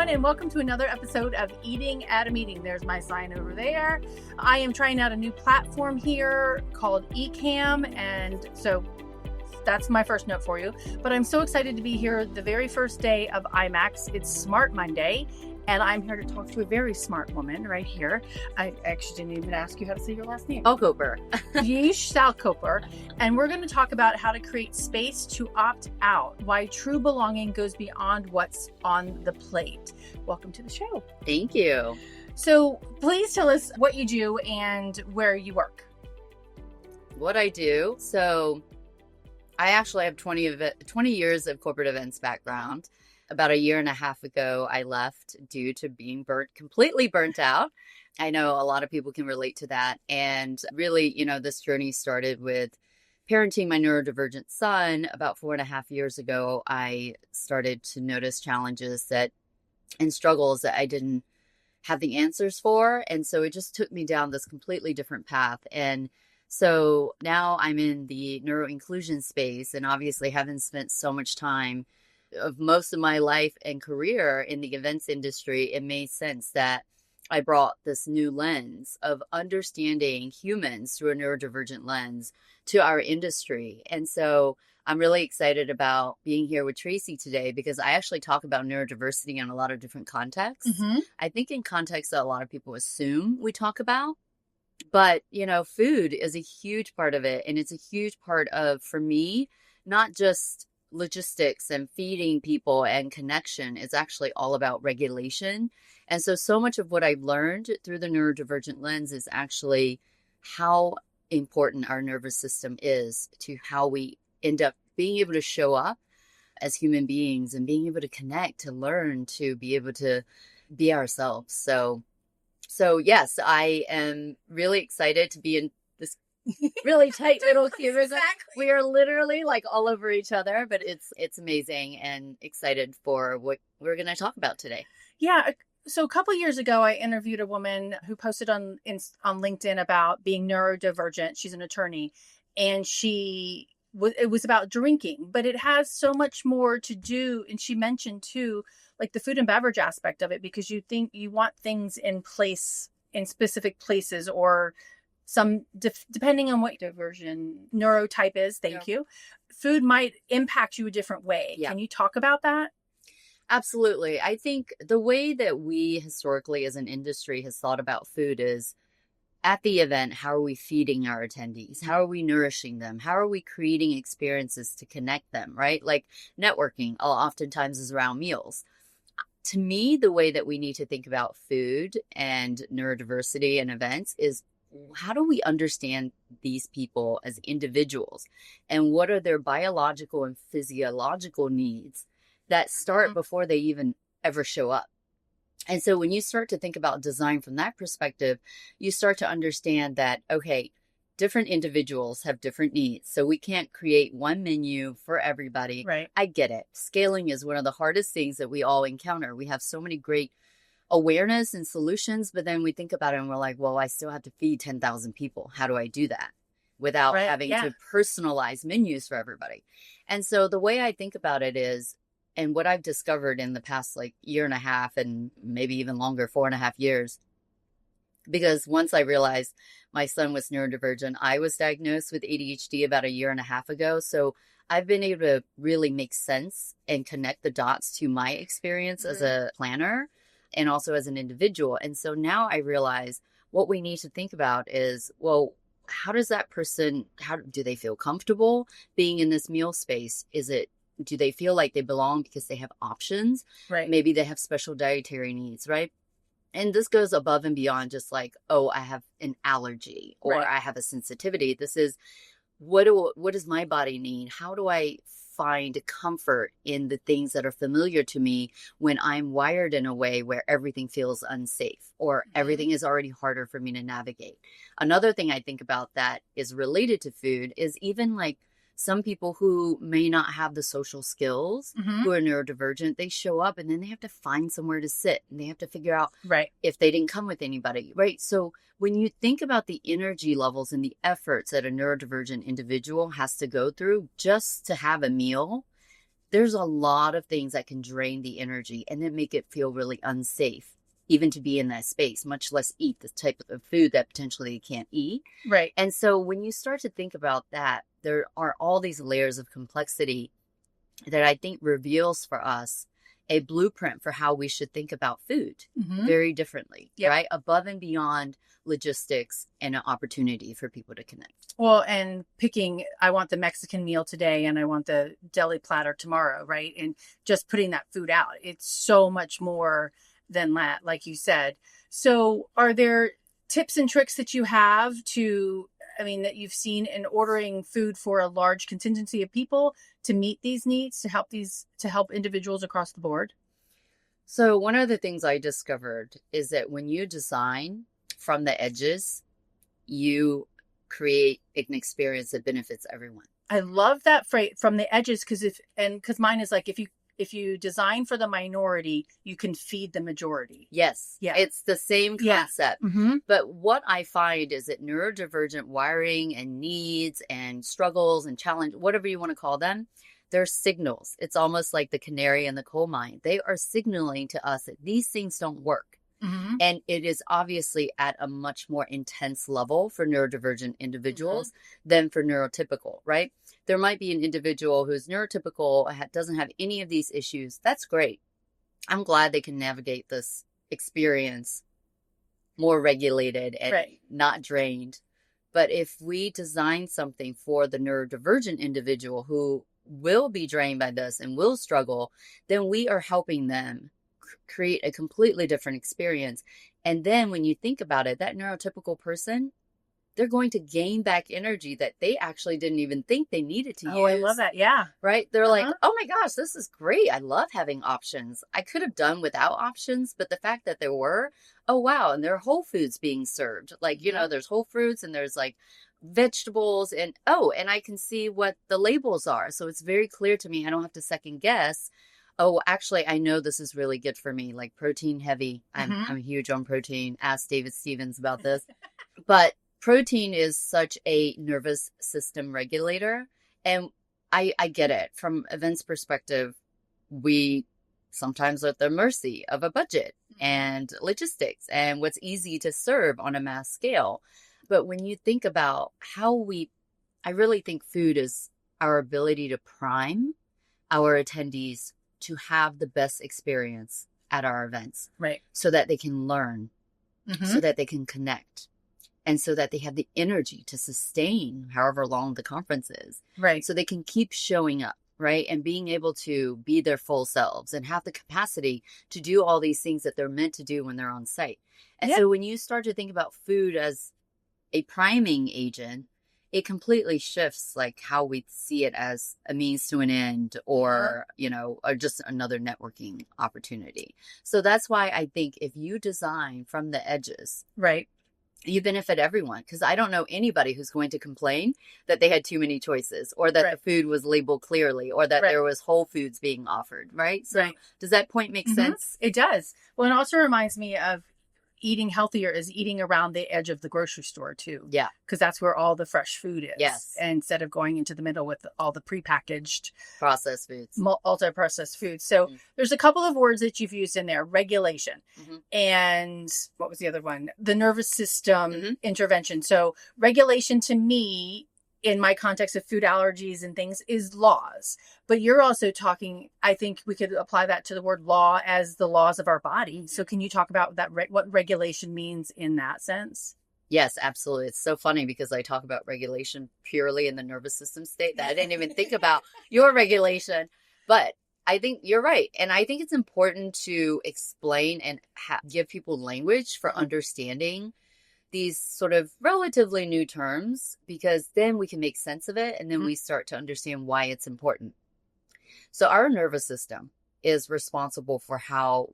everyone, and welcome to another episode of Eating at a Meeting. There's my sign over there. I am trying out a new platform here called Ecamm, and so that's my first note for you. But I'm so excited to be here the very first day of IMEX. It's Smart Monday, and I'm here to talk to a very smart woman right here. I actually didn't even ask you how to say your last name. Sztalkoper. Yush Sztalkoper. And we're going to talk about how to create space to opt out, why true belonging goes beyond what's on the plate. Welcome to the show. Thank you. So please tell us what you do and where you work. What I do. So I actually have 20 years of corporate events background. About a year and a half ago, I left due to being completely burnt out. I know a lot of people can relate to that. And really, this journey started with parenting my neurodivergent son. About 4.5 years ago, I started to notice challenges and struggles that I didn't have the answers for. And so it just took me down this completely different path. And so now I'm in the neuro-inclusion space, and obviously having spent so much time of most of my life and career in the events industry, it made sense that I brought this new lens of understanding humans through a neurodivergent lens to our industry. And so I'm really excited about being here with Tracy today because I actually talk about neurodiversity in a lot of different contexts. Mm-hmm. I think in contexts that a lot of people assume we talk about. But, food is a huge part of it. And it's a huge part of, for me, not just logistics and feeding people and connection. Is actually all about regulation. And so much of what I've learned through the neurodivergent lens is actually how important our nervous system is to how we end up being able to show up as human beings and being able to connect, to learn, to be able to be ourselves. So yes, I am really excited to be in this really tight little cube. Exactly. We are literally like all over each other, but it's amazing, and excited for what we're going to talk about today. Yeah. So a couple of years ago, I interviewed a woman who posted on LinkedIn about being neurodivergent. She's an attorney, and it was about drinking, but it has so much more to do. And she mentioned too, like the food and beverage aspect of it, because you think you want things in place in specific places, or some depending on what diversion neurotype is. Thank you. Food might impact you a different way. Yeah. Can you talk about that? Absolutely. I think the way that we historically as an industry has thought about food is at the event, how are we feeding our attendees? How are we nourishing them? How are we creating experiences to connect them, right? Like networking oftentimes is around meals. To me, the way that we need to think about food and neurodiversity and events is, how do we understand these people as individuals, and what are their biological and physiological needs that start before they even ever show up? And so when you start to think about design from that perspective, you start to understand that, okay, different individuals have different needs. So we can't create one menu for everybody. Right. I get it. Scaling is one of the hardest things that we all encounter. We have so many great awareness and solutions, but then we think about it and we're like, well, I still have to feed 10,000 people. How do I do that without having to personalize menus for everybody? And so the way I think about it is, and what I've discovered in the past year and a half, and maybe even longer, 4.5 years, because once I realized my son was neurodivergent, I was diagnosed with ADHD about 1.5 years ago. So I've been able to really make sense and connect the dots to my experience as a planner and also as an individual. And so now I realize what we need to think about is, well, how does that person, how do they feel comfortable being in this meal space? Do they feel like they belong because they have options? Right. Maybe they have special dietary needs, right? And this goes above and beyond just like, oh, I have an allergy or I have a sensitivity. This is, what does my body need? How do I find comfort in the things that are familiar to me when I'm wired in a way where everything feels unsafe or everything is already harder for me to navigate? Another thing I think about that is related to food is even like some people who may not have the social skills, who are neurodivergent, they show up and then they have to find somewhere to sit and they have to figure out if they didn't come with anybody, right? So when you think about the energy levels and the efforts that a neurodivergent individual has to go through just to have a meal, there's a lot of things that can drain the energy and then make it feel really unsafe even to be in that space, much less eat the type of food that potentially you can't eat. Right. And so when you start to think about that, there are all these layers of complexity that I think reveals for us a blueprint for how we should think about food very differently, right? Above and beyond logistics and an opportunity for people to connect. Well, and picking, I want the Mexican meal today and I want the deli platter tomorrow, right? And just putting that food out. It's so much more than that, like you said. So are there tips and tricks that you have that you've seen in ordering food for a large contingency of people to meet these needs, to help individuals across the board? So one of the things I discovered is that when you design from the edges, you create an experience that benefits everyone. I love that phrase, from the edges, because mine is like, if you design for the minority, you can feed the majority. Yes. Yeah. It's the same concept. Yeah. Mm-hmm. But what I find is that neurodivergent wiring and needs and struggles and challenge, whatever you want to call them, they're signals. It's almost like the canary in the coal mine. They are signaling to us that these things don't work. Mm-hmm. And it is obviously at a much more intense level for neurodivergent individuals than for neurotypical, right? There might be an individual who's neurotypical, doesn't have any of these issues. That's great. I'm glad they can navigate this experience more regulated and not drained. But if we design something for the neurodivergent individual who will be drained by this and will struggle, then we are helping them create a completely different experience. And then when you think about it, that neurotypical person, they're going to gain back energy that they actually didn't even think they needed to use. Oh, I love that. Yeah. Right? They're like, oh my gosh, this is great. I love having options. I could have done without options, but the fact that there were, oh wow, and there are whole foods being served. Like, there's whole fruits and there's like vegetables and I can see what the labels are. So it's very clear to me. I don't have to second guess. Oh, actually, I know this is really good for me, like protein heavy. I'm huge on protein. Ask David Stevens about this. But protein is such a nervous system regulator. And I get it. From Event's perspective, we sometimes are at the mercy of a budget and logistics and what's easy to serve on a mass scale. But when you think about I really think food is our ability to prime our attendees to have the best experience at our events. Right. So that they can learn, so that they can connect, and so that they have the energy to sustain however long the conference is. Right. So they can keep showing up, right? And being able to be their full selves and have the capacity to do all these things that they're meant to do when they're on site. And so when you start to think about food as a priming agent, it completely shifts like how we see it as a means to an end or, or just another networking opportunity. So that's why I think if you design from the edges, right, you benefit everyone. Because I don't know anybody who's going to complain that they had too many choices or that the food was labeled clearly or that there was whole foods being offered, right? So does that point make sense? It does. Well, it also reminds me of eating healthier is eating around the edge of the grocery store too. Yeah. Because that's where all the fresh food is. Yes. Instead of going into the middle with all the prepackaged processed foods, ultra-processed foods. So there's a couple of words that you've used in there: regulation, and what was the other one? The nervous system intervention. So regulation to me, in my context of food allergies and things, is laws. But you're also talking, I think we could apply that to the word law as the laws of our body. So can you talk about that, what regulation means in that sense? Yes, absolutely. It's so funny because I talk about regulation purely in the nervous system state that I didn't even think about your regulation. But I think you're right. And I think it's important to explain and give people language for understanding these sort of relatively new terms, because then we can make sense of it and then we start to understand why it's important. So our nervous system is responsible for how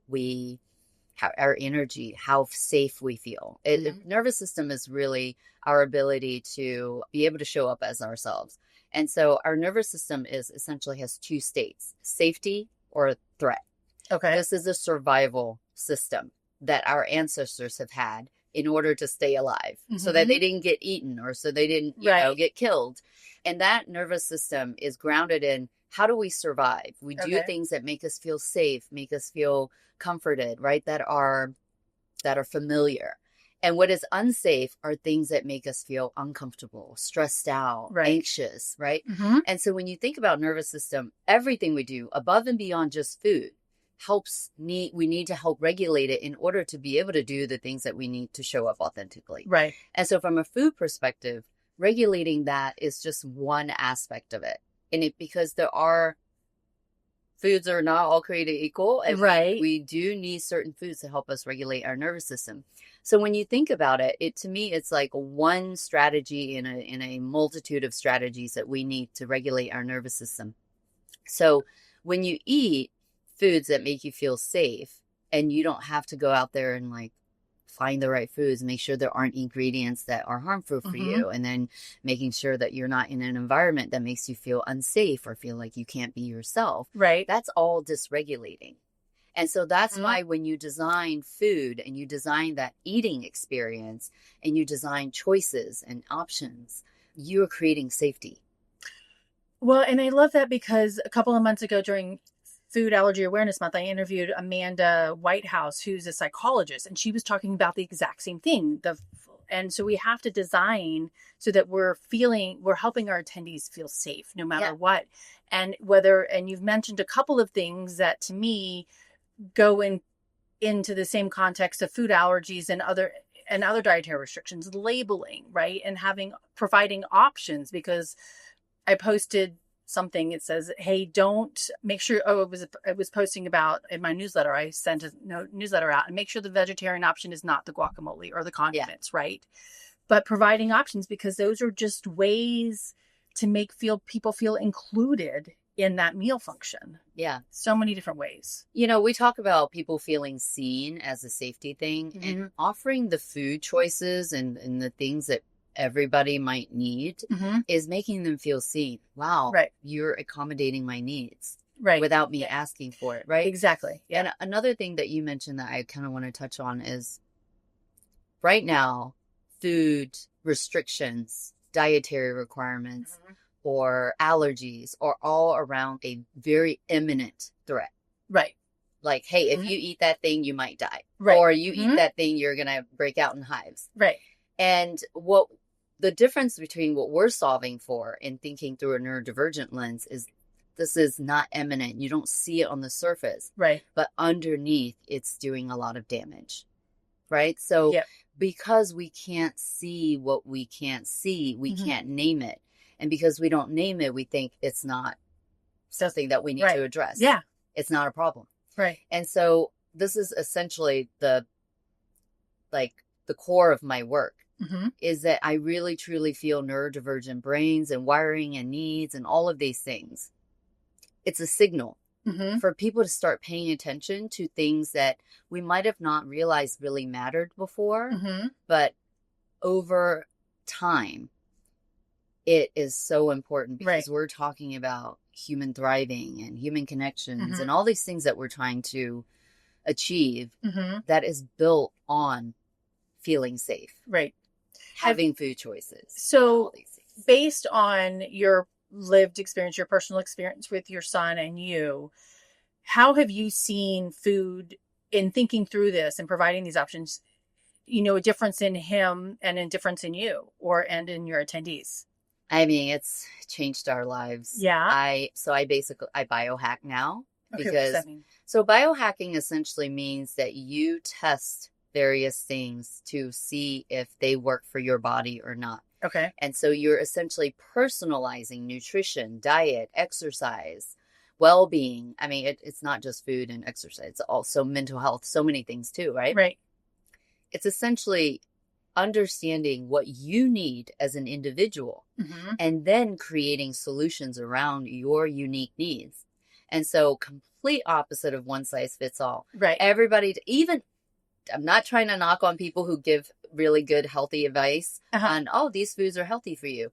our energy, how safe we feel. Nervous system is really our ability to be able to show up as ourselves. And so our nervous system essentially has two states: safety or threat. Okay. This is a survival system that our ancestors have had in order to stay alive, so that they didn't get eaten or so they didn't get killed. And that nervous system is grounded in how do we survive? We do Okay. things that make us feel safe, make us feel comforted, right? That are familiar. And what is unsafe are things that make us feel uncomfortable, stressed out, Right. anxious, right? Mm-hmm. And so when you think about nervous system, everything we do above and beyond just food we need to help regulate it in order to be able to do the things that we need to show up authentically. Right. And so from a food perspective, regulating that is just one aspect of it. And because foods are not all created equal, and right. we do need certain foods to help us regulate our nervous system. So when you think about it, to me, it's like one strategy in a multitude of strategies that we need to regulate our nervous system. So when you eat foods that make you feel safe, and you don't have to go out there and like find the right foods, make sure there aren't ingredients that are harmful for you, and then making sure that you're not in an environment that makes you feel unsafe or feel like you can't be yourself. Right. That's all dysregulating. And so that's why when you design food and you design that eating experience and you design choices and options, you are creating safety. Well, and I love that because a couple of months ago during Food Allergy Awareness Month, I interviewed Amanda Whitehouse, who's a psychologist, and she was talking about the exact same thing. And so we have to design so that we're helping our attendees feel safe no matter what. And you've mentioned a couple of things that to me go into the same context of food allergies and other dietary restrictions, labeling, right? And providing options, because I posted something. It says, hey, don't make sure, I was posting about in my newsletter. I sent a newsletter out, and make sure the vegetarian option is not the guacamole or the condiments, right? But providing options, because those are just ways to make people feel included in that meal function. Yeah. So many different ways. We talk about people feeling seen as a safety thing, and offering the food choices and the things that everybody might need is making them feel seen. Wow, right. You're accommodating my needs, right, without me asking for it, right? Exactly. Yeah. And another thing that you mentioned that I kind of want to touch on is right now, food restrictions, dietary requirements, or allergies are all around a very imminent threat. Right. Like, hey, if you eat that thing, you might die. Right. Or you eat that thing, you're going to break out in hives. Right. And the difference between what we're solving for and thinking through a neurodivergent lens is this is not imminent. You don't see it on the surface. Right. But underneath, it's doing a lot of damage. Right? So because we can't see what we can't see, we can't name it. And because we don't name it, we think it's not something that we need to address. Yeah. It's not a problem. Right. And so this is essentially the core of my work, is that I really truly feel neurodivergent brains and wiring and needs and all of these things. It's a signal for people to start paying attention to things that we might have not realized really mattered before, but over time, it is so important because we're talking about human thriving and human connections and all these things that we're trying to achieve that is built on feeling safe. Right. Having food choices. So based on your lived experience, your personal experience with your son and you, how have you seen food in thinking through this and providing these options, a difference in him and a difference in you and in your attendees? I mean, it's changed our lives. Yeah. I biohack now. Okay, because what does that mean? So biohacking essentially means that you test various things to see if they work for your body or not. Okay. And so you're essentially personalizing nutrition, diet, exercise, well-being. I mean, it's not just food and exercise. It's also mental health, so many things too, right? Right. It's essentially understanding what you need as an individual and then creating solutions around your unique needs. And so complete opposite of one size fits all. Right. Everybody, I'm not trying to knock on people who give really good, healthy advice on, these foods are healthy for you.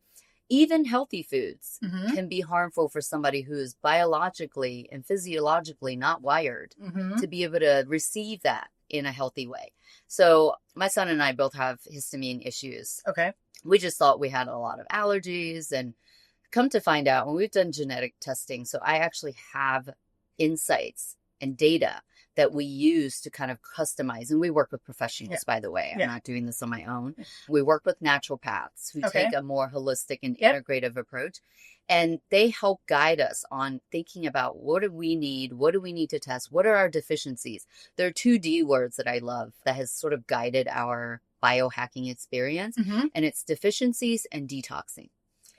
Even healthy foods can be harmful for somebody who is biologically and physiologically not wired to be able to receive that in a healthy way. So my son and I both have histamine issues. Okay. We just thought we had a lot of allergies and come to find out, when we've done genetic testing, so I actually have insights and data that we use to kind of customize. And we work with professionals, by the way. I'm not doing this on my own. We work with naturopaths who take a more holistic and integrative approach. And they help guide us on thinking about what do we need? What do we need to test? What are our deficiencies? There are 2 D words that I love that has sort of guided our biohacking experience. And it's deficiencies and detoxing.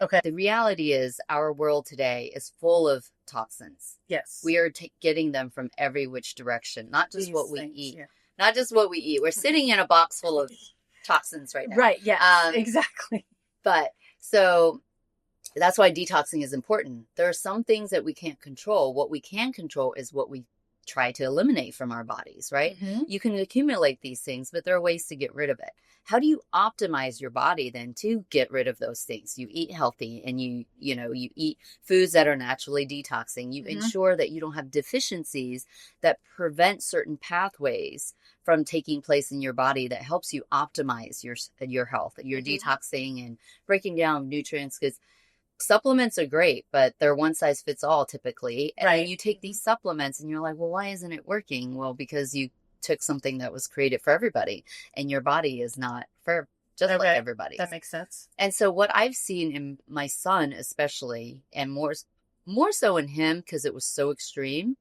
Okay. The reality is our world today is full of toxins. Yes. We are getting them from every which direction, not just what we eat. Yeah. Not just what we eat. We're sitting in a box full of toxins right now. Right. Yeah. Exactly. But so that's why detoxing is important. There are some things that we can't control. What we can control is what we try to eliminate from our bodies, right? You can accumulate these things, but there are ways to get rid of it. How do you optimize your body then to get rid of those things? You eat healthy, and you eat foods that are naturally detoxing. You ensure that you don't have deficiencies that prevent certain pathways from taking place in your body that helps you optimize your health, your detoxing and breaking down nutrients, because supplements are great, but they're one size fits all typically. And then you take these supplements and you're like, well, why isn't it working? Well, because you took something that was created for everybody, and your body is not for just like everybody. That makes sense. And so what I've seen in my son, especially, and more so in him, because it was so extreme,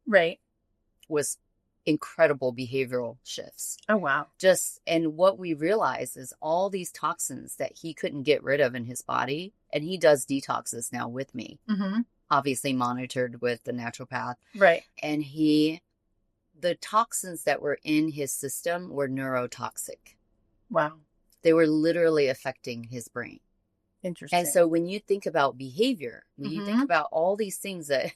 was incredible behavioral shifts. Oh, wow. And what we realized is all these toxins that he couldn't get rid of in his body, and he does detoxes now with me, obviously monitored with the naturopath. Right. And the toxins that were in his system were neurotoxic. Wow. They were literally affecting his brain. Interesting. And so when you think about behavior, when you think about all these things that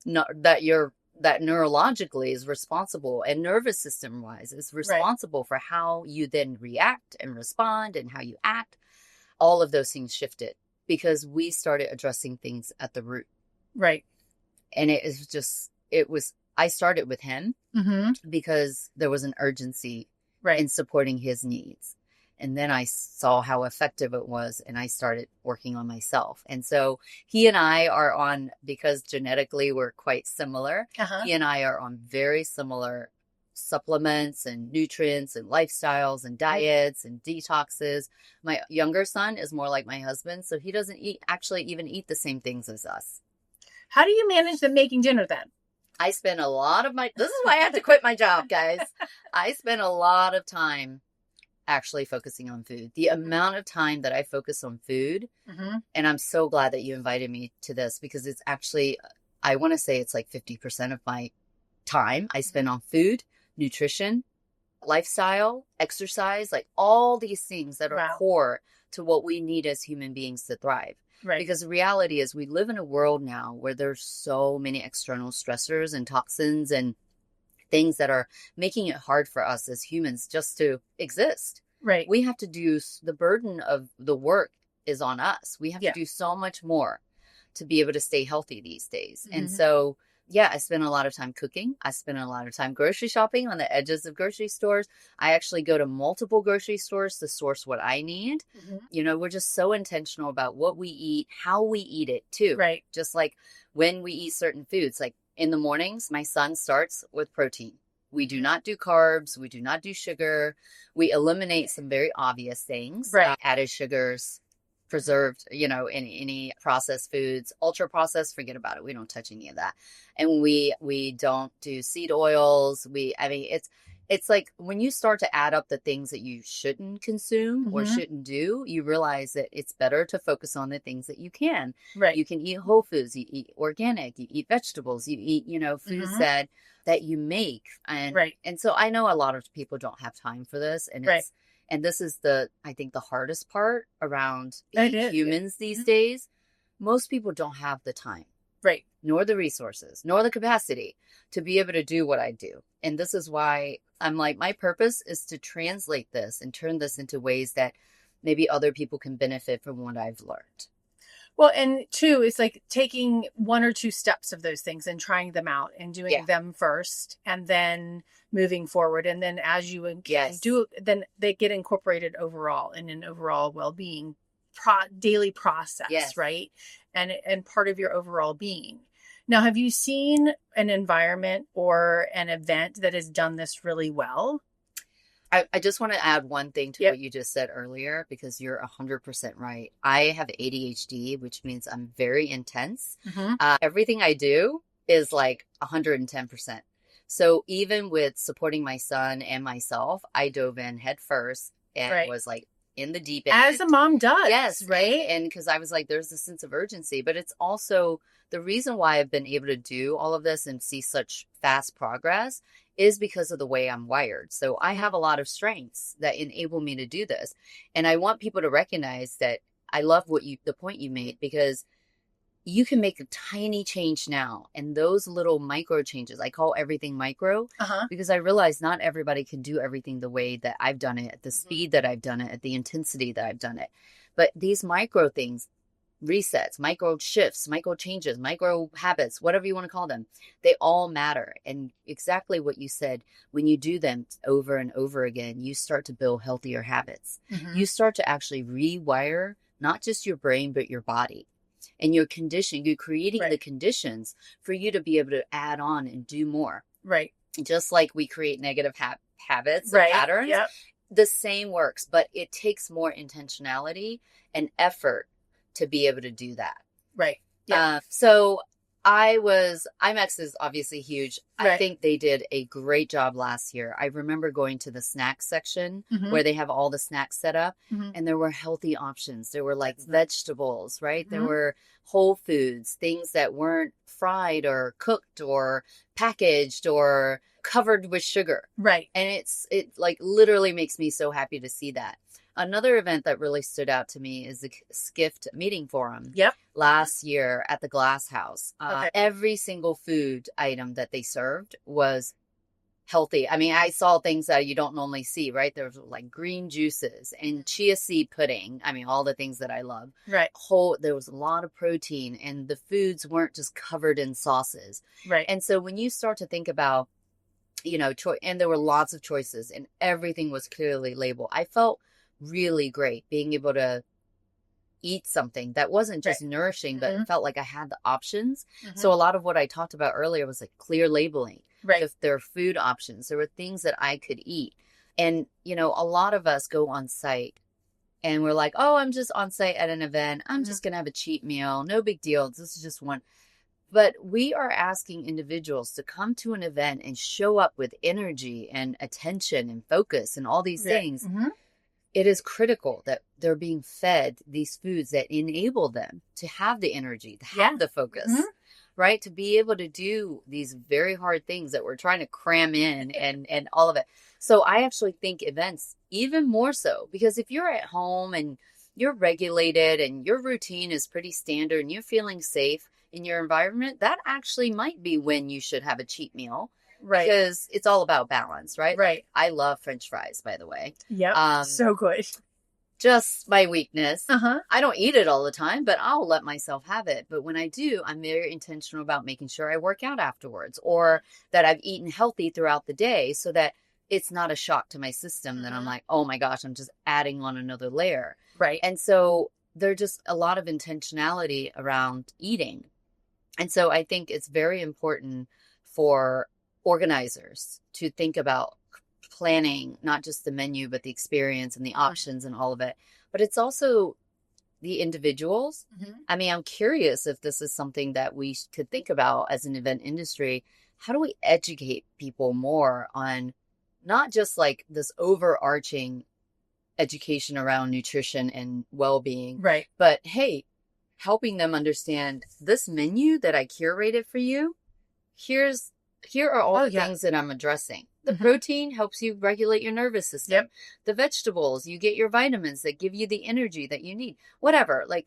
neurologically is responsible, and nervous system wise is responsible for how you then react and respond and how you act, all of those things shifted because we started addressing things at the root. Right. And I started with him because there was an urgency in supporting his needs. And then I saw how effective it was, and I started working on myself. And so he and I are on, because genetically we're quite similar, he and I are on very similar supplements and nutrients and lifestyles and diets and detoxes. My younger son is more like my husband, so he doesn't even eat the same things as us. How do you manage the making dinner then? I spend a lot of this is why I have to quit my job, guys. I spend a lot of time actually focusing on food. The amount of time that I focus on food, and I'm so glad that you invited me to this, because it's actually, I want to say it's like 50% of my time I spend on food, nutrition, lifestyle, exercise, like all these things that are core to what we need as human beings to thrive. Right. Because the reality is we live in a world now where there's so many external stressors and toxins and things that are making it hard for us as humans just to exist. Right. We have to the burden of the work is on us. We have to do so much more to be able to stay healthy these days. And so, I spend a lot of time cooking. I spend a lot of time grocery shopping on the edges of grocery stores. I actually go to multiple grocery stores to source what I need. We're just so intentional about what we eat, how we eat it too. Right. Just like when we eat certain foods, like in the mornings, my son starts with protein. We do not do carbs. We do not do sugar. We eliminate some very obvious things, added sugars, preserved, any processed foods, ultra processed, forget about it. We don't touch any of that. And we don't do seed oils. It's like when you start to add up the things that you shouldn't consume or shouldn't do, you realize that it's better to focus on the things that you can. Right. You can eat whole foods, you eat organic, you eat vegetables, you eat, foods that you make. And so I know a lot of people don't have time for this. And and this is I think the hardest part around humans these days. Most people don't have the time. Right. Nor the resources, nor the capacity to be able to do what I do. And this is why I'm like, my purpose is to translate this and turn this into ways that maybe other people can benefit from what I've learned. Well, and two, it's like taking 1 or 2 steps of those things and trying them out and doing them first, and then moving forward. And then as you do, then they get incorporated overall in an overall well-being daily process, right? and part of your overall being. Now, have you seen an environment or an event that has done this really well? I just want to add one thing to Yep. what you just said earlier, because you're 100% right. I have ADHD, which means I'm very intense. Mm-hmm. Everything I do is like 110%. So even with supporting my son and myself, I dove in head first and Right. was like in the deep end. As a mom does. Yes. Right. And because I was like, there's a sense of urgency, but it's also the reason why I've been able to do all of this and see such fast progress is because of the way I'm wired. So I have a lot of strengths that enable me to do this. And I want people to recognize that. I love the point you made, because you can make a tiny change now. And those little micro changes, I call everything micro, because I realize not everybody can do everything the way that I've done it, at the speed that I've done it, at the intensity that I've done it. But these micro things, resets, micro shifts, micro changes, micro habits, whatever you want to call them, they all matter. And exactly what you said, when you do them over and over again, you start to build healthier habits. You start to actually rewire not just your brain, but your body. And you're creating the conditions for you to be able to add on and do more. Right. Just like we create negative habits and patterns, Yep. the same works, but it takes more intentionality and effort to be able to do that. Right. Yeah. So IMEX is obviously huge. Right. I think they did a great job last year. I remember going to the snack section where they have all the snacks set up, and there were healthy options. There were like vegetables, right? There were whole foods, things that weren't fried or cooked or packaged or covered with sugar. Right. And it like literally makes me so happy to see that. Another event that really stood out to me is the Skift Meeting Forum. Yep. Last year at the Glass House. Every single food item that they served was healthy. I mean, I saw things that you don't normally see, right? There was like green juices and chia seed pudding. I mean, all the things that I love. Right. There was a lot of protein, and the foods weren't just covered in sauces. Right. And so when you start to think about, and there were lots of choices, and everything was clearly labeled. I felt really great being able to eat something that wasn't just nourishing, but felt like I had the options. So a lot of what I talked about earlier was like clear labeling. Right. If there are food options, there were things that I could eat. And, a lot of us go on site and we're like, oh, I'm just on site at an event. I'm just going to have a cheat meal. No big deal. This is just one. But we are asking individuals to come to an event and show up with energy and attention and focus and all these things. It is critical that they're being fed these foods that enable them to have the energy, to have the focus, right? To be able to do these very hard things that we're trying to cram in and all of it. So I actually think events even more so, because if you're at home and you're regulated and your routine is pretty standard and you're feeling safe in your environment, that actually might be when you should have a cheat meal. Right. Because it's all about balance, right? Right. I love French fries, by the way. Yep. So good. Just my weakness. Uh-huh. I don't eat it all the time, but I'll let myself have it. But when I do, I'm very intentional about making sure I work out afterwards, or that I've eaten healthy throughout the day, so that it's not a shock to my system that I'm like, oh my gosh, I'm just adding on another layer. Right. And so there's just a lot of intentionality around eating. And so I think it's very important for organizers to think about planning, not just the menu, but the experience and the options and all of it. But it's also the individuals. I mean, I'm curious if this is something that we could think about as an event industry. How do we educate people more on not just like this overarching education around nutrition and well-being, right? But hey, helping them understand this menu that I curated for you. Here are all the things that I'm addressing. The protein helps you regulate your nervous system. Yep. The vegetables, you get your vitamins that give you the energy that you need. Whatever. Like,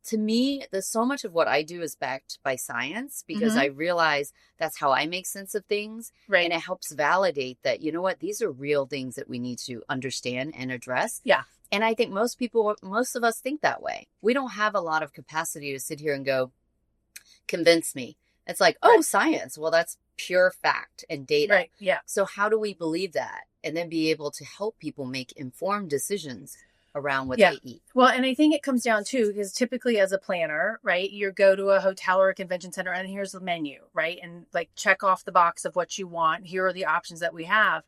to me, there's so much of what I do is backed by science, because I realize that's how I make sense of things. Right. And it helps validate that, you know what, these are real things that we need to understand and address. Yeah. And I think most of us think that way. We don't have a lot of capacity to sit here and go, convince me. It's like, oh, science. Well, that's pure fact and data. Right. Yeah. So how do we believe that and then be able to help people make informed decisions around what Yeah. they eat. Well, and I think it comes down to, because typically as a planner, right, you go to a hotel or a convention center and here's the menu, right? And like check off the box of what you want. Here are the options that we have.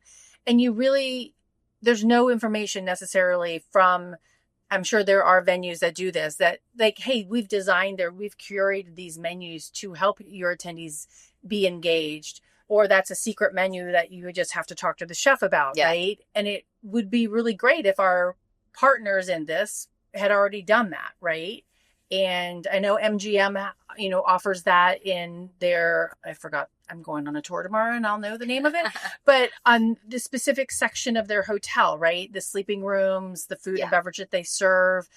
And you really, there's no information necessarily from, I'm sure there are venues that do this, that like, hey, we've curated these menus to help your attendees be engaged, or that's a secret menu that you would just have to talk to the chef about, Yeah. right? And it would be really great if our partners in this had already done that, right? And I know MGM, offers that in their, I forgot, I'm going on a tour tomorrow and I'll know the name of it, but on the specific section of their hotel, right? The sleeping rooms, the food and beverage that they serve.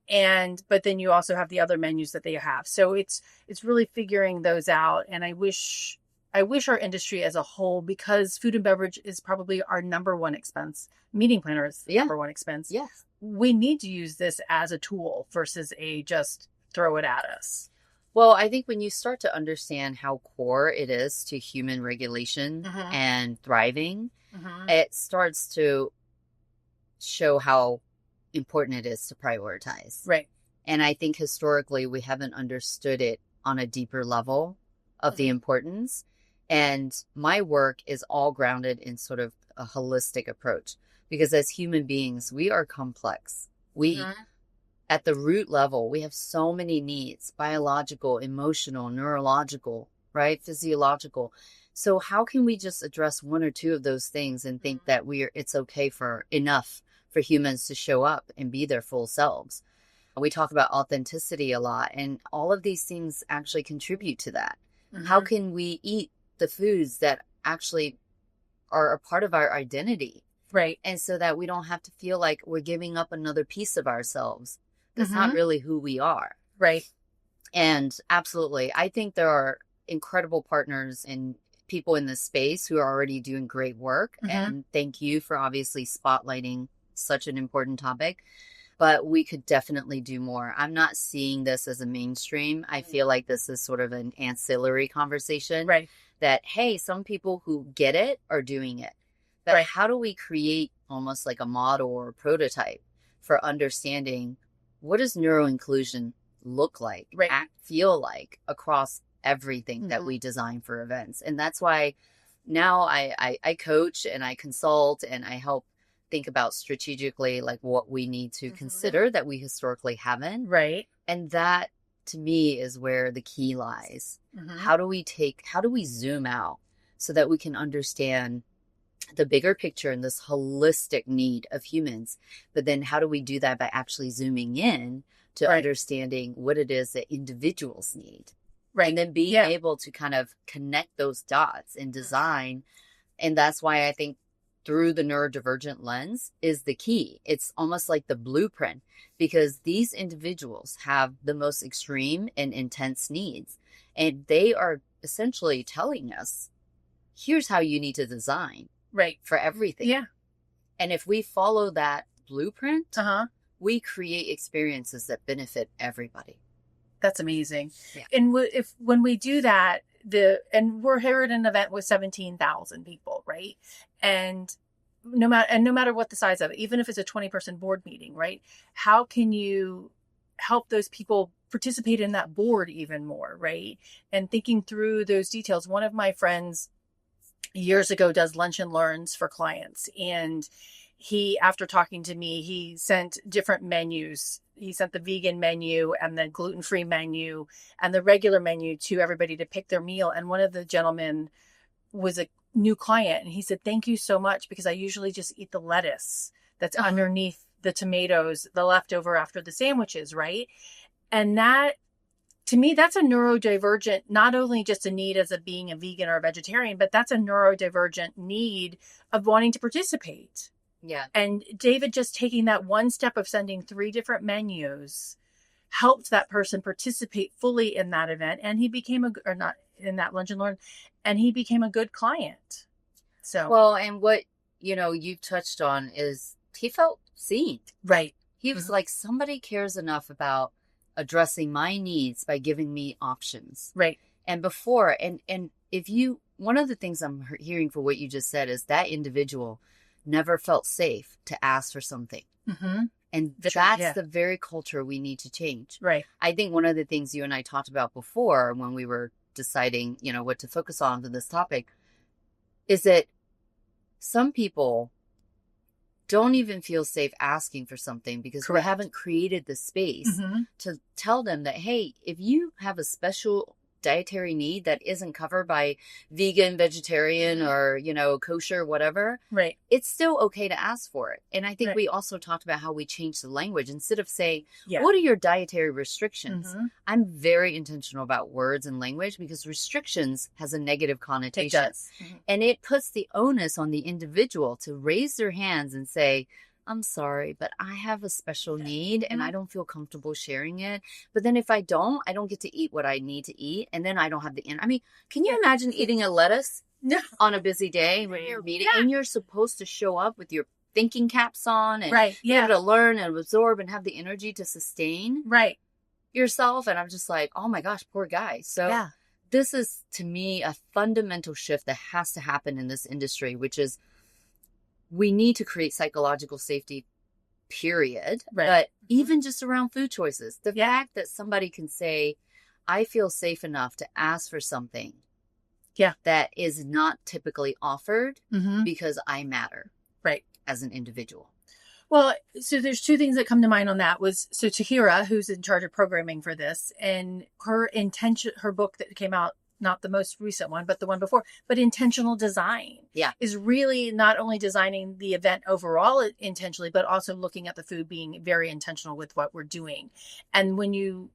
But then you also have the other menus that they have. So it's really figuring those out. And I wish our industry as a whole, because food and beverage is probably our number one expense, meeting planner is number one expense. Yes. We need to use this as a tool versus just throw it at us. Well, I think when you start to understand how core it is to human regulation and thriving, it starts to show how important it is to prioritize. Right. And I think historically we haven't understood it on a deeper level of the importance. And my work is all grounded in sort of a holistic approach, because as human beings, we are complex. We, at the root level, we have so many needs: biological, emotional, neurological, right? Physiological. So how can we just address one or two of those things and think that it's okay for humans to show up and be their full selves? We talk about authenticity a lot, and all of these things actually contribute to that. How can we eat the foods that actually are a part of our identity? Right. And so that we don't have to feel like we're giving up another piece of ourselves. That's not really who we are. Right. And absolutely, I think there are incredible partners and people in this space who are already doing great work. And thank you for obviously spotlighting such an important topic. But we could definitely do more. I'm not seeing this as a mainstream. I feel like this is sort of an ancillary conversation. Right. That, hey, some people who get it are doing it. But how do we create almost like a model or a prototype for understanding what does neuroinclusion look like, feel like across everything that we design for events? And that's why now I coach and I consult and I help think about strategically like what we need to consider that we historically haven't. Right. And that to me is where the key lies. How do we zoom out so that we can understand the bigger picture and this holistic need of humans? But then how do we do that by actually zooming in to understanding what it is that individuals need? Right. And then being able to kind of connect those dots in design. And that's why I think through the neurodivergent lens is the key. It's almost like the blueprint, because these individuals have the most extreme and intense needs. And they are essentially telling us, here's how you need to design for everything. Yeah. And if we follow that blueprint, we create experiences that benefit everybody. That's amazing. Yeah. And when we do that, and we're here at an event with 17,000 people, right? And no matter what the size of it, even if it's a 20-person board meeting, right? How can you help those people participate in that board even more, right? And thinking through those details. One of my friends years ago does lunch and learns for clients, and he, after talking to me, he sent different menus. He sent the vegan menu and the gluten-free menu and the regular menu to everybody to pick their meal. And one of the gentlemen was a new client, and he said, "Thank you so much, because I usually just eat the lettuce that's underneath the tomatoes, the leftover after the sandwiches," right? And that, to me, that's a neurodivergent, not only just a need as being a vegan or a vegetarian, but that's a neurodivergent need of wanting to participate. Yeah. And David just taking that one step of sending 3 different menus helped that person participate fully in that event. And he became not in that lunch and learn, and he became a good client. So, well, and what, you've touched on is he felt seen. Right. He was like, somebody cares enough about addressing my needs by giving me options. Right. And before, and if one of the things I'm hearing for what you just said is that individual never felt safe to ask for something. And that's the very culture we need to change. Right. I think one of the things you and I talked about before when we were deciding, what to focus on for this topic is that some people don't even feel safe asking for something because we haven't created the space to tell them that, hey, if you have a special dietary need that isn't covered by vegan, vegetarian, or, kosher, whatever, right, it's still okay to ask for it. And I think we also talked about how we changed the language. Instead of saying, what are your dietary restrictions? I'm very intentional about words and language because restrictions has a negative connotation. It does. And it puts the onus on the individual to raise their hands and say, I'm sorry, but I have a special need and I don't feel comfortable sharing it. But then if I don't get to eat what I need to eat. And then I don't have the energy. I mean, can you imagine eating a lettuce on a busy day when you're meeting and you're supposed to show up with your thinking caps on and be able to learn and absorb and have the energy to sustain yourself. And I'm just like, oh my gosh, poor guy. So this is, to me, a fundamental shift that has to happen in this industry, which is we need to create psychological safety, period. Right. But even just around food choices, the fact that somebody can say, I feel safe enough to ask for something that is not typically offered because I matter as an individual. Well, so there's two things that come to mind on that so Tahira, who's in charge of programming for this, and her book that came out, not the most recent one, but the one before, but intentional design is really not only designing the event overall intentionally, but also looking at the food, being very intentional with what we're doing. And when you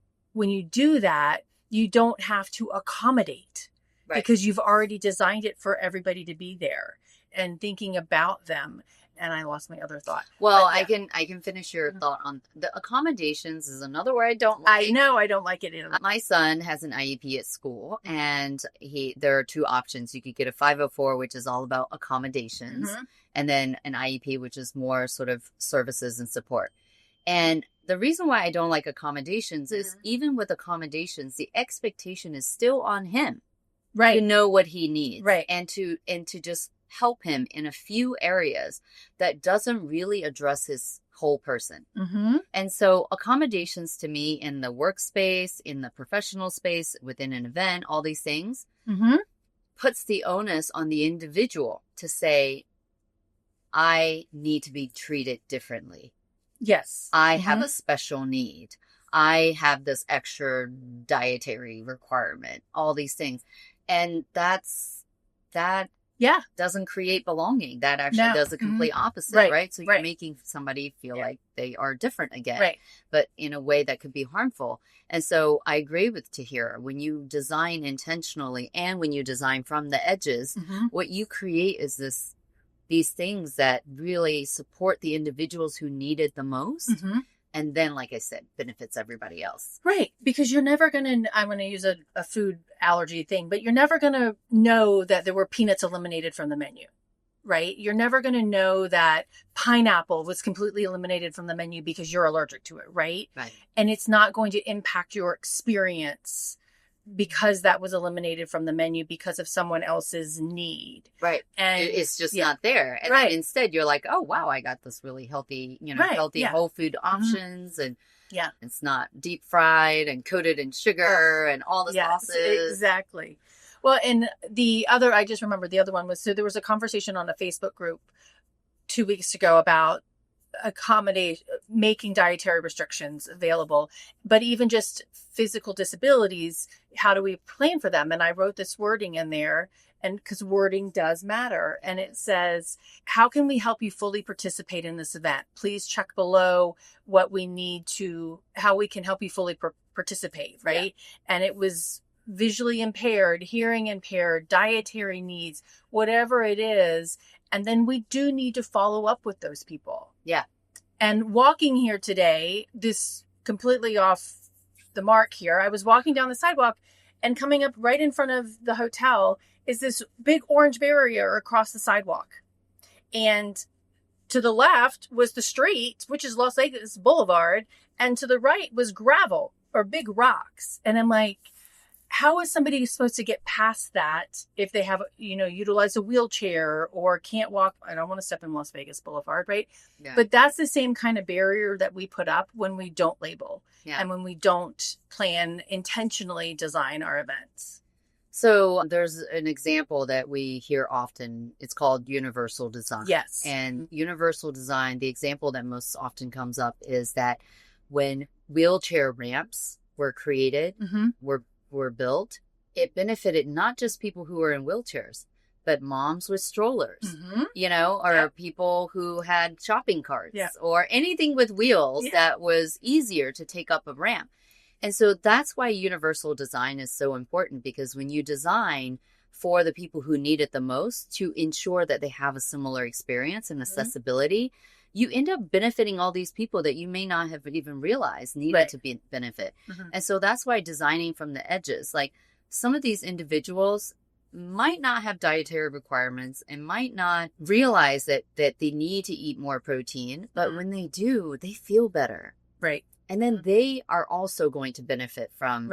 do that, you don't have to accommodate because you've already designed it for everybody to be there and thinking about them. And I lost my other thought. Well, I can finish your thought on the accommodations is another word I don't like. I know I don't like it either. My son has an IEP at school, and there are two options. You could get a 504, which is all about accommodations, and then an IEP, which is more sort of services and support. And the reason why I don't like accommodations is even with accommodations, the expectation is still on him to know what he needs, and to just help him in a few areas that doesn't really address his whole person. And so accommodations to me in the workspace, in the professional space, within an event, all these things puts the onus on the individual to say, I need to be treated differently. Yes. I have a special need. I have this extra dietary requirement, all these things. And that doesn't create belonging. That actually does the complete opposite, right? So you're making somebody feel like they are different again, but in a way that could be harmful. And so I agree with Tahira. When you design intentionally and when you design from the edges, what you create is these things that really support the individuals who need it the most. And then, like I said, benefits everybody else. Right. Because you're never going to, I'm going to use a food allergy thing, but you're never going to know that there were peanuts eliminated from the menu, right? You're never going to know that pineapple was completely eliminated from the menu because you're allergic to it, right? Right. And it's not going to impact your experience because that was eliminated from the menu because of someone else's need. Right. And it's just not there. And instead you're like, oh, wow, I got this really healthy, healthy whole food options. And it's not deep fried and coated in sugar and all the sauces. Exactly. Well, and I just remembered the other one was, so there was a conversation on a Facebook group 2 weeks ago about making dietary restrictions available, but even just physical disabilities, how do we plan for them? And I wrote this wording in there, and because wording does matter, and it says, how can we help you fully participate in this event? Please check below how we can help you fully participate, right? And it was visually impaired, hearing impaired, dietary needs, whatever it is. And then we do need to follow up with those people. Yeah. And walking here today, this completely off the mark here, I was walking down the sidewalk, and coming up right in front of the hotel is this big orange barrier across the sidewalk. And to the left was the street, which is Las Vegas Boulevard. And to the right was gravel or big rocks. And I'm like, how is somebody supposed to get past that if they have, utilize a wheelchair or can't walk? I don't want to step in Las Vegas Boulevard, right? Yeah. But that's the same kind of barrier that we put up when we don't label and when we don't plan intentionally design our events. So there's an example that we hear often. It's called universal design. Yes. And universal design, the example that most often comes up is that when wheelchair ramps were created, were built, it benefited not just people who were in wheelchairs, but moms with strollers, or people who had shopping carts or anything with wheels that was easier to take up a ramp. And so that's why universal design is so important, because when you design for the people who need it the most to ensure that they have a similar experience and accessibility, you end up benefiting all these people that you may not have even realized needed to benefit. And so that's why designing from the edges, like some of these individuals might not have dietary requirements and might not realize that they need to eat more protein, but when they do, they feel better. Right. And then they are also going to benefit from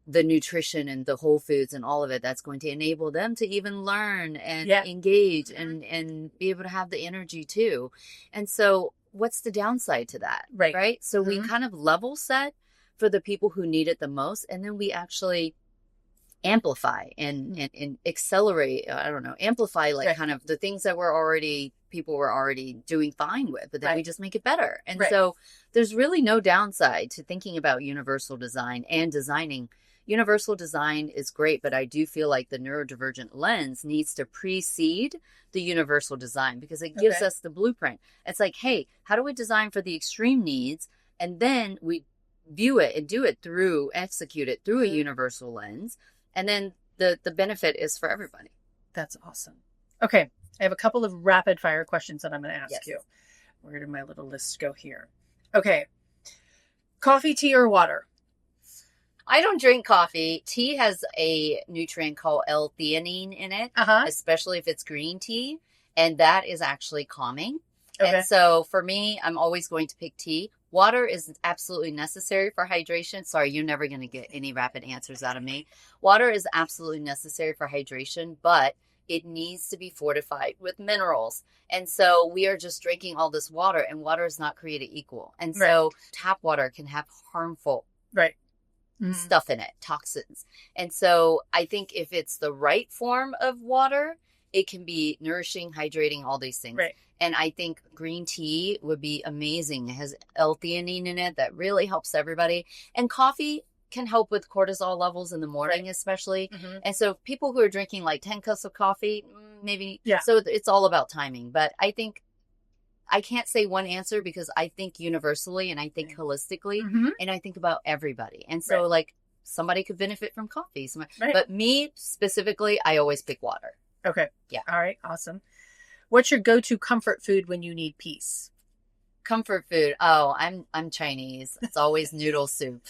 the nutrition and the whole foods and all of it that's going to enable them to even learn and engage and be able to have the energy too. And so what's the downside to that? Right. So we kind of level set for the people who need it the most. And then we actually amplify and accelerate, amplify kind of the things that people were already doing fine with, but then we just make it better. And so there's really no downside to thinking about universal design and designing. Universal design is great, but I do feel like the neurodivergent lens needs to precede the universal design because it gives us the blueprint. It's like, hey, how do we design for the extreme needs? And then we view it and execute it through a universal lens. And then the benefit is for everybody. That's awesome. Okay. I have a couple of rapid fire questions that I'm going to ask you. Where did my little list go here? Okay. Coffee, tea, or water? I don't drink coffee. Tea has a nutrient called L-theanine in it, especially if it's green tea. And that is actually calming. Okay. And so for me, I'm always going to pick tea. Water is absolutely necessary for hydration. Sorry, you're never going to get any rapid answers out of me. Water is absolutely necessary for hydration, but it needs to be fortified with minerals. And so we are just drinking all this water, and water is not created equal. And so tap water can have harmful stuff in it, toxins. And so I think if it's the right form of water, it can be nourishing, hydrating, all these things. Right. And I think green tea would be amazing. It has L-theanine in it that really helps everybody. And coffee can help with cortisol levels in the morning, especially. And so people who are drinking like 10 cups of coffee, maybe. So it's all about timing. But I think I can't say one answer because I think universally and I think holistically and I think about everybody. And so like somebody could benefit from coffee. But me specifically, I always pick water. Okay. Yeah. All right. Awesome. What's your go-to comfort food when you need peace? Comfort food. Oh, I'm Chinese. It's always noodle soup.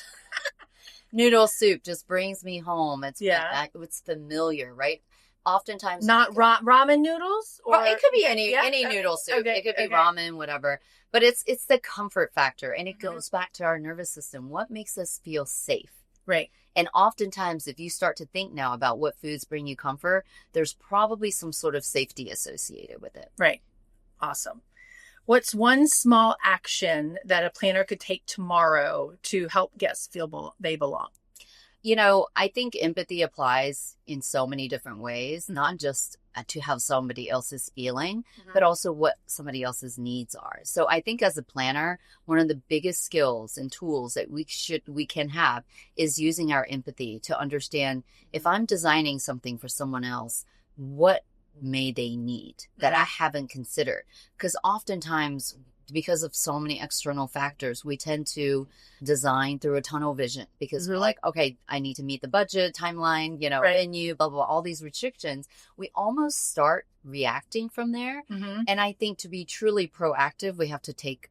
Noodle soup just brings me home. It's familiar, right? Oftentimes, not ramen noodles, or it could be any noodle soup. Okay. It could be ramen, whatever. But it's the comfort factor, and it goes back to our nervous system. What makes us feel safe? Right. And oftentimes, if you start to think now about what foods bring you comfort, there's probably some sort of safety associated with it. Right. Awesome. What's one small action that a planner could take tomorrow to help guests feel they belong? I think empathy applies in so many different ways, not just to how somebody else is feeling, but also what somebody else's needs are. So I think as a planner, one of the biggest skills and tools that we can have is using our empathy to understand if I'm designing something for someone else, what may they need that I haven't considered? Because oftentimes, because of so many external factors, we tend to design through a tunnel vision because we're like, okay, I need to meet the budget, timeline, venue, blah, blah, blah, all these restrictions. We almost start reacting from there. And I think to be truly proactive, we have to take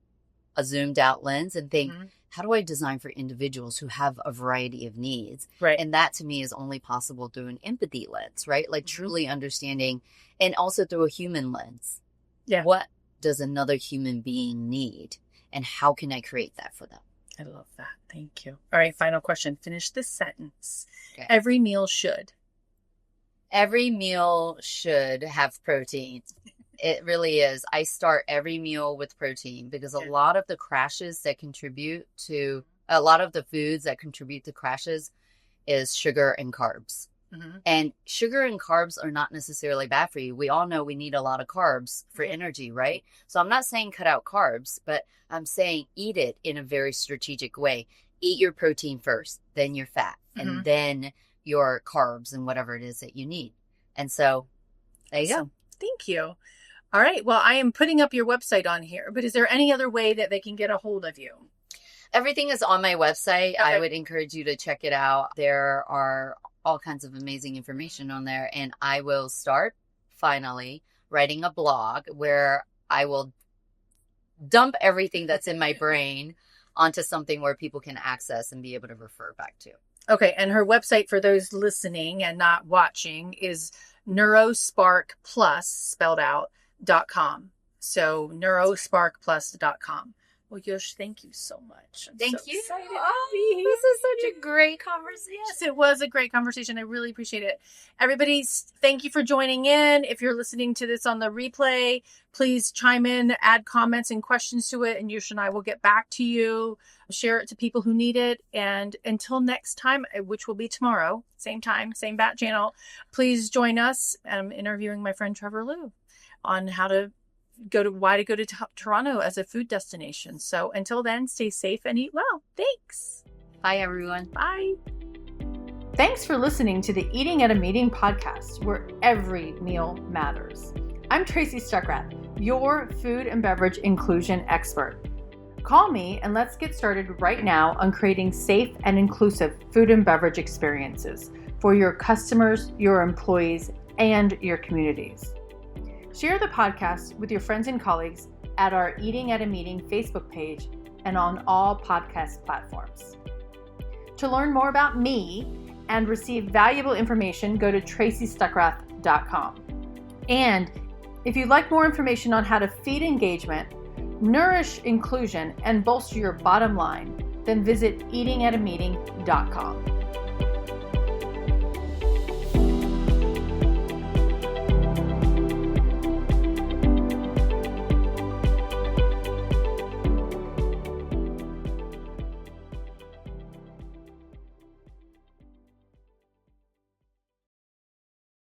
a zoomed out lens and think, how do I design for individuals who have a variety of needs? Right. And that to me is only possible through an empathy lens, right? Like truly understanding, and also through a human lens. Yeah. What does another human being need? And how can I create that for them? I love that. Thank you. All right, final question. Finish this sentence. Okay. Every meal should. Every meal should have protein. It really is. I start every meal with protein because a lot of the crashes that contribute to, a lot of the foods that contribute to crashes is sugar and carbs. Mm-hmm. And sugar and carbs are not necessarily bad for you. We all know we need a lot of carbs for energy, right? So I'm not saying cut out carbs, but I'm saying eat it in a very strategic way. Eat your protein first, then your fat, and then your carbs and whatever it is that you need. And so there you go. Thank you. All right. Well, I am putting up your website on here, but is there any other way that they can get a hold of you? Everything is on my website. Okay. I would encourage you to check it out. There are all kinds of amazing information on there. And I will start finally writing a blog where I will dump everything that's in my brain onto something where people can access and be able to refer back to. Okay. And her website, for those listening and not watching, is NeuroSpark Plus, spelled out, .com. So neurosparkplus.com. Well, Yush, thank you so much. Thank so you. Excited Oh, to be here. this is such a great conversation. Yes, it was a great conversation. I really appreciate it. Everybody, thank you for joining in. If you're listening to this on the replay, please chime in, add comments and questions to it, and Yush and I will get back to you. Share it to people who need it. And until next time, which will be tomorrow, same time, same bat channel, please join us. I'm interviewing my friend Trevor Liu on why to go to Toronto as a food destination. So until then, stay safe and eat well. Thanks. Bye, everyone. Bye. Thanks for listening to the Eating at a Meeting podcast, where every meal matters. I'm Tracy Stuckrath, your food and beverage inclusion expert. Call me and let's get started right now on creating safe and inclusive food and beverage experiences for your customers, your employees, and your communities. Share the podcast with your friends and colleagues at our Eating at a Meeting Facebook page and on all podcast platforms. To learn more about me and receive valuable information, go to tracystuckrath.com. And if you'd like more information on how to feed engagement, nourish inclusion, and bolster your bottom line, then visit eatingatameeting.com.